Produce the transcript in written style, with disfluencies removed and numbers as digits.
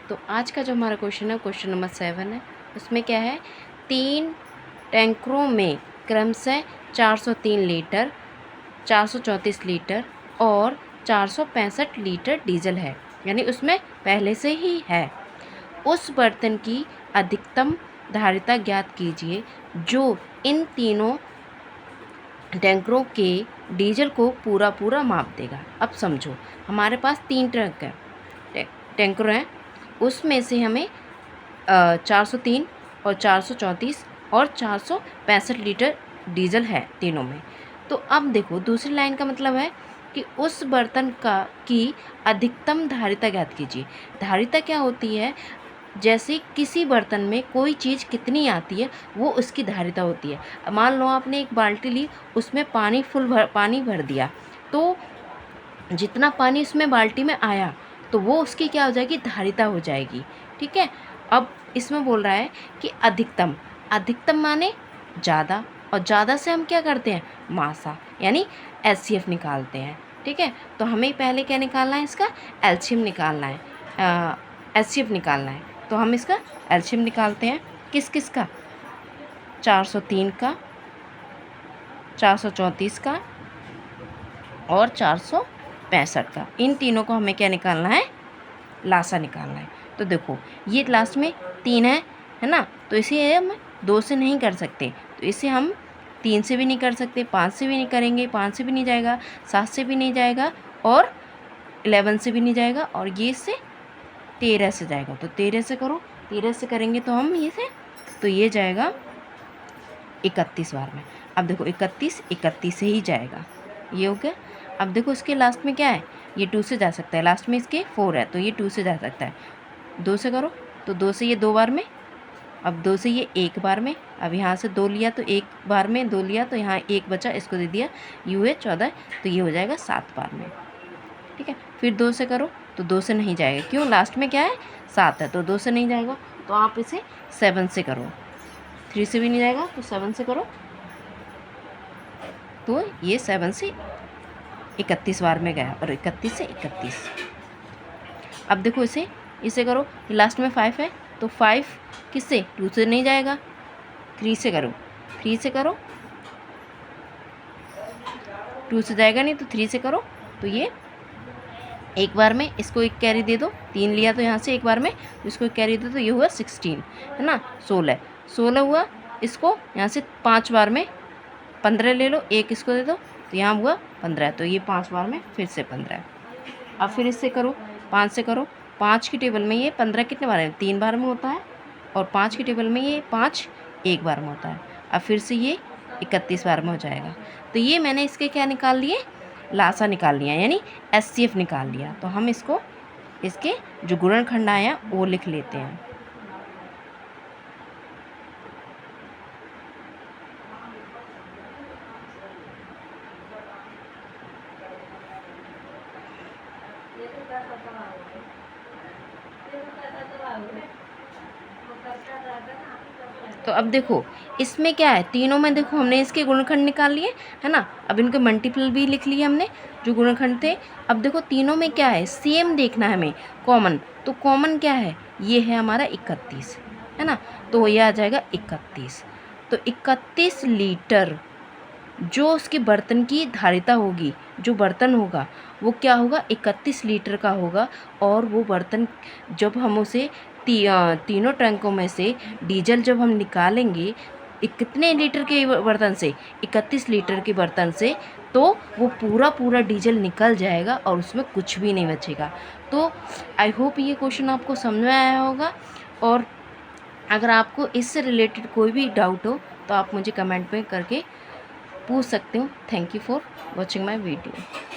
तो आज का जो हमारा क्वेश्चन है क्वेश्चन नंबर 7 है। उसमें क्या है, 3 टैंकरों में क्रमशः 403 लीटर, 434 लीटर और 465 लीटर डीजल है, यानी उसमें पहले से ही है। उस बर्तन की अधिकतम धारिता ज्ञात कीजिए जो इन तीनों टैंकरों के डीजल को पूरा माप देगा। अब समझो, हमारे पास 3 ट्रक है, टैंकर हैं, उसमें से हमें 403 और 434 और 465 लीटर डीजल है तीनों में। तो अब देखो, दूसरी लाइन का मतलब है कि उस बर्तन की अधिकतम धारिता ज्ञात कीजिए। धारिता क्या होती है, जैसे किसी बर्तन में कोई चीज़ कितनी आती है वो उसकी धारिता होती है। मान लो आपने एक बाल्टी ली, उसमें पानी भर दिया, तो जितना पानी उसमें बाल्टी में आया तो वो उसकी क्या हो जाएगी, धारिता हो जाएगी। ठीक है। अब इसमें बोल रहा है कि अधिकतम माने ज़्यादा, और ज़्यादा से हम क्या करते हैं, मासा यानी एचसीएफ निकालते हैं। ठीक है। तो हमें पहले क्या निकालना है, इसका एलसीएम निकालना है, एचसीएफ निकालना है। तो हम इसका एलसीएम निकालते हैं, किस का, 403 का, 434 का और 465 का। इन तीनों को हमें क्या निकालना है, लासा निकालना है। तो देखो, ये लास्ट में 3 है ना, तो इसे हम 2 से नहीं कर सकते, तो इसे हम 3 से भी नहीं कर सकते, 5 से भी नहीं करेंगे, 5 से भी नहीं जाएगा, 7 से भी नहीं जाएगा और 11 से भी नहीं जाएगा, और ये से 13 से जाएगा। तो 13 से करो, 13 से करेंगे तो हम ये से, तो ये जाएगा 31 बार में। अब देखो 31 से ही जाएगा, ये हो गया। अब देखो इसके लास्ट में क्या है, ये 2 से जा सकता है, लास्ट में इसके 4 है तो ये 2 से जा सकता है। 2 से करो तो 2 से ये 2 बार में, अब 2 से ये 1 बार में, अब यहाँ से 2 लिया तो 1 बार में 2 लिया तो यहाँ 1 बचा, इसको दे दिया, यू है 14, तो ये हो जाएगा 7 बार में। ठीक है। फिर 2 से करो तो 2 से नहीं जाएगा, क्यों, लास्ट में क्या है, 7 है, तो 2 से नहीं जाएगा। तो आप इसे 7 से करो, 3 से भी नहीं जाएगा तो 7 से करो, तो ये 7 से 31 बार में गया, और 31 से 31। अब देखो इसे करो, लास्ट में 5 है तो 5 किससे, 2 से नहीं जाएगा, 3 से करो, 3 से करो, 2 से जाएगा नहीं तो 3 से करो, तो ये 1 बार में, इसको 1 कैरी दे दो, 3 लिया तो यहाँ से 1 बार में, तो इसको 1 कैरी दे दो, ये हुआ 16 है ना, 16 हुआ। इसको यहाँ से 5 बार में 15 ले लो, 1 इसको दे दो, तो यहाँ हुआ 15, तो ये 5 बार में फिर से 15। अब फिर इससे करो, 5 से करो, 5 की टेबल में ये 15 कितने बार है, 3 बार में होता है, और 5 की टेबल में ये 5 1 बार में होता है। अब फिर से ये 31 बार में हो जाएगा। तो ये मैंने इसके क्या निकाल लिए, लासा निकाल लिया, यानी एचसीएफ निकाल लिया। तो हम इसको, इसके जो गुणनखंड आया वो लिख लेते हैं। तो अब देखो इसमें क्या है, तीनों में देखो हमने इसके गुणनखंड निकाल लिए है ना। अब इनके मल्टीपल भी लिख लिए हमने, जो गुणनखंड थे। अब देखो तीनों में क्या है, सेम देखना है हमें, कॉमन। तो कॉमन क्या है, ये है हमारा 31 है ना, तो ये आ जाएगा 31। तो 31 लीटर जो उसके बर्तन की धारिता होगी, जो बर्तन होगा वो क्या होगा, 31 लीटर का होगा। और वो बर्तन जब हम उसे तीनों टैंकों में से डीजल जब हम निकालेंगे, कितने लीटर के बर्तन से, 31 लीटर के बर्तन से, तो वो पूरा डीजल निकल जाएगा और उसमें कुछ भी नहीं बचेगा। तो आई होप ये क्वेश्चन आपको समझ में आया होगा। और अगर आपको इससे रिलेटेड कोई भी डाउट हो तो आप मुझे कमेंट में करके पूछ सकते हो। Thank you for watching my video.